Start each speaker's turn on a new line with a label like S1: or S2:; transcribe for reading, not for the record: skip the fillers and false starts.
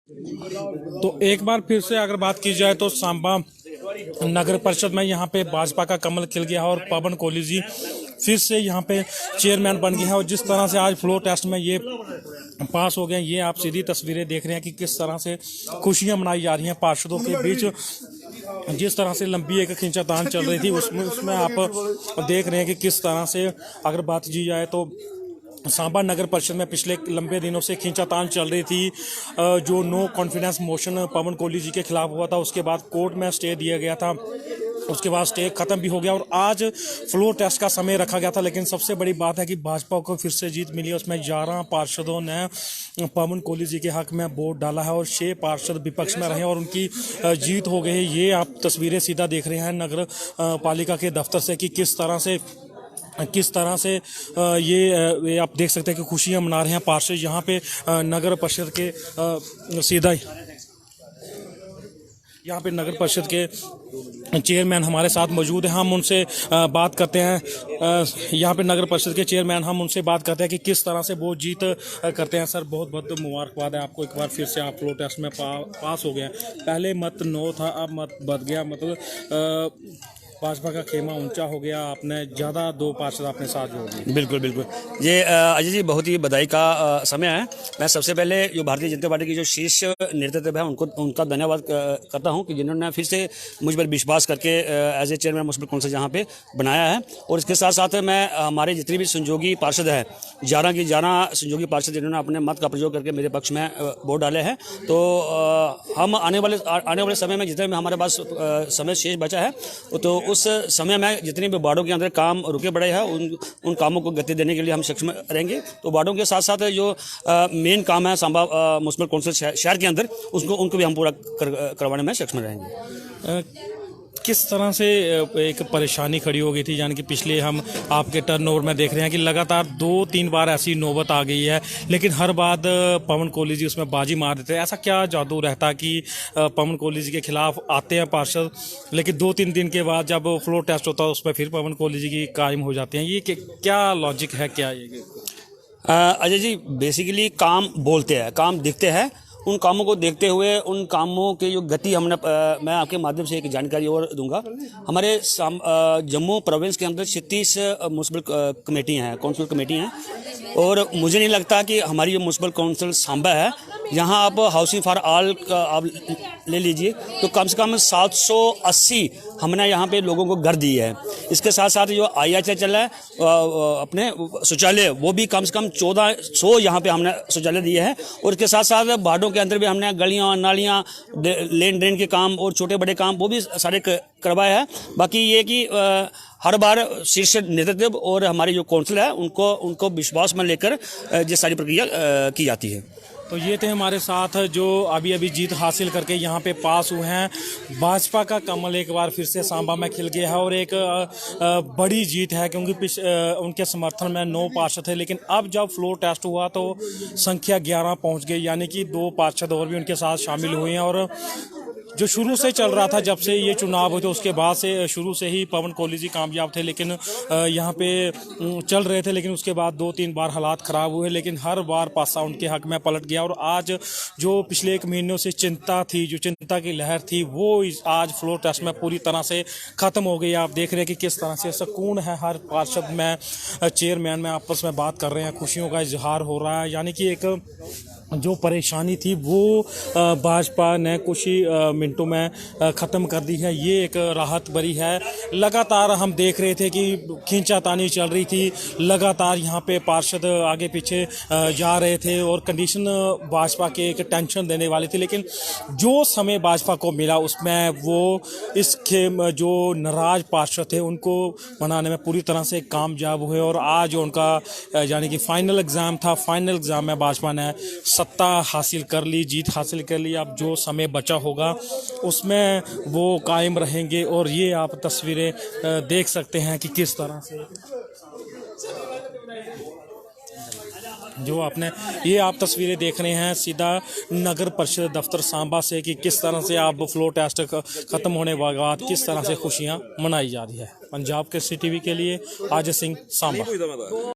S1: तो एक बार फिर से अगर बात की जाए तो सांबा नगर परिषद में यहाँ पे भाजपा का कमल खिल गया है और पवन कोहली जी फिर से यहाँ पे चेयरमैन बन गए हैं। और जिस तरह से आज फ्लोर टेस्ट में ये पास हो गए, ये आप सीधी तस्वीरें देख रहे हैं कि किस तरह से खुशियां मनाई जा रही हैं पार्षदों के बीच। जिस तरह से लंबी एक खींचातान चल रही थी उसमें आप देख रहे हैं कि किस तरह से अगर बात की जाए तो सांबा नगर परिषद में पिछले लंबे दिनों से खींचातान चल रही थी। जो नो कॉन्फिडेंस मोशन पवन कोहली जी के खिलाफ हुआ था, उसके बाद कोर्ट में स्टे दिया गया था, उसके बाद स्टे खत्म भी हो गया और आज फ्लोर टेस्ट का समय रखा गया था। लेकिन सबसे बड़ी बात है कि भाजपा को फिर से जीत मिली है। उसमें 11 पार्षदों ने पवन कोहली जी के हक में वोट डाला है और 6 पार्षद विपक्ष में रहे और उनकी जीत हो गई है। ये आप तस्वीरें सीधा देख रहे हैं नगर पालिका के दफ्तर से कि किस तरह से ये आप देख सकते हैं कि खुशियां मना रहे हैं पार्षद यहाँ पे नगर परिषद के सीधा यहाँ पे नगर परिषद के चेयरमैन हमारे साथ मौजूद हैं। हम उनसे बात करते हैं। यहाँ पे नगर परिषद के चेयरमैन, हम उनसे बात करते हैं कि किस तरह से वो जीत करते हैं। सर, बहुत बहुत मुबारकबाद है आपको, एक बार फिर से आप फ्लोर टेस्ट में पास हो गए। पहले मत 9 था, अब मत बढ़ गया, मतलब भाजपा का खेमा ऊंचा हो गया, आपने ज़्यादा 2 पार्षद अपने साथ जोड़ दिए।
S2: बिल्कुल बिल्कुल, ये अजय जी बहुत ही बधाई का समय है। मैं सबसे पहले जो भारतीय जनता पार्टी की जो शीर्ष नेतृत्व है उनका धन्यवाद करता हूं कि जिन्होंने फिर से मुझ पर विश्वास करके as a chairman municipal council यहाँ पे बनाया है। और इसके साथ साथ मैं हमारे जितने भी संयोगी पार्षद हैं, 11 की 11 संयोगी पार्षद जिन्होंने अपने मत का प्रयोग करके मेरे पक्ष में वोट डाले हैं। तो हम आने वाले समय में जितने भी हमारे पास समय शेष बचा है, तो उस समय में जितने भी वार्डों के अंदर काम रुके पड़े हैं उन कामों को गति देने के लिए हम सक्षम रहेंगे। तो वार्डों के साथ साथ जो मेन काम है सांबा म्युनिसिपल काउंसिल शहर के अंदर, उनको भी हम पूरा करवाने में सक्षम रहेंगे।
S1: किस तरह से एक परेशानी खड़ी हो गई थी, यानी कि पिछले हम आपके टर्नओवर में देख रहे हैं कि लगातार 2-3 बार ऐसी नौबत आ गई है, लेकिन हर बार पवन कोहली जी उसमें बाजी मार देते हैं। ऐसा क्या जादू रहता कि पवन कोहली जी के खिलाफ आते हैं पार्षद, लेकिन 2-3 दिन के बाद जब फ्लोर टेस्ट होता है उसमें फिर पवन कोहली जी की कायम हो जाते हैं? ये क्या लॉजिक है, क्या ये?
S2: अजय जी, बेसिकली काम बोलते हैं, काम दिखते हैं। उन कामों को देखते हुए उन कामों की जो गति मैं आपके माध्यम से एक जानकारी और दूंगा। हमारे जम्मू प्रोविंस के अंदर 36 म्युनिसिपल कमेटी हैं, काउंसिल कमेटी हैं, और मुझे नहीं लगता कि हमारी जो म्युनिसिपल काउंसिल सांबा है, यहाँ आप हाउसिंग फॉर ऑल आप ले लीजिए तो कम से कम 780 हमने यहाँ पे लोगों को घर दिए है। इसके साथ साथ जो IHH चल रहा है अपने शौचालय, वो भी कम से कम 1400 यहाँ पे हमने शौचालय दिए हैं। और इसके साथ साथ वार्डों के अंदर भी हमने गलियाँ, नालियाँ, लेन देन के काम और छोटे बड़े काम वो भी सारे करवाए हैं। बाकी ये कि हर बार शीर्ष नेतृत्व और हमारी जो काउंसिल है उनको विश्वास में लेकर ये सारी प्रक्रिया की जाती है।
S1: तो ये थे हमारे साथ जो अभी जीत हासिल करके यहाँ पे पास हुए हैं। भाजपा का कमल एक बार फिर से सांबा में खिल गया है और एक बड़ी जीत है, क्योंकि उनके समर्थन में 9 पार्षद थे, लेकिन अब जब फ्लोर टेस्ट हुआ तो संख्या 11 पहुँच गई, यानी कि 2 पार्षद और भी उनके साथ शामिल हुए हैं। और जो शुरू से चल रहा था, जब से ये चुनाव हुए थे उसके बाद से शुरू से ही पवन कोहली जी कामयाब थे, लेकिन यहाँ पे चल रहे थे, लेकिन उसके बाद 2-3 बार हालात ख़राब हुए, लेकिन हर बार पासा उनके हक में पलट गया। और आज जो पिछले 1 महीनों से चिंता थी, जो चिंता की लहर थी, वो आज फ्लोर टेस्ट में पूरी तरह से ख़त्म हो गई। आप देख रहे हैं कि किस तरह से सुकून है, हर पार्षद में, चेयरमैन में आपस में बात कर रहे हैं, खुशियों का इजहार हो रहा है। यानी कि एक जो परेशानी थी वो भाजपा ने कुछ ही मिनटों में ख़त्म कर दी है। ये एक राहत भरी है। लगातार हम देख रहे थे कि खींचातानी चल रही थी, लगातार यहाँ पे पार्षद आगे पीछे जा रहे थे और कंडीशन भाजपा के एक टेंशन देने वाली थी, लेकिन जो समय भाजपा को मिला उसमें वो इसके जो नाराज पार्षद थे उनको मनाने में पूरी तरह से कामयाब हुए। और आज उनका यानी कि फाइनल एग्ज़ाम था, फाइनल एग्ज़ाम में भाजपा ने सत्ता हासिल कर ली, जीत हासिल कर ली। अब जो समय बचा होगा उसमें वो कायम रहेंगे। और ये आप तस्वीरें देख सकते हैं कि किस तरह से जो आपने ये आप तस्वीरें देख रहे हैं सीधा नगर परिषद दफ्तर सांबा से कि किस तरह से आप फ्लोर टेस्ट खत्म होने के बाद किस तरह से खुशियां मनाई जा रही है। पंजाब के CTV के लिए अजय सिंह, सांबा।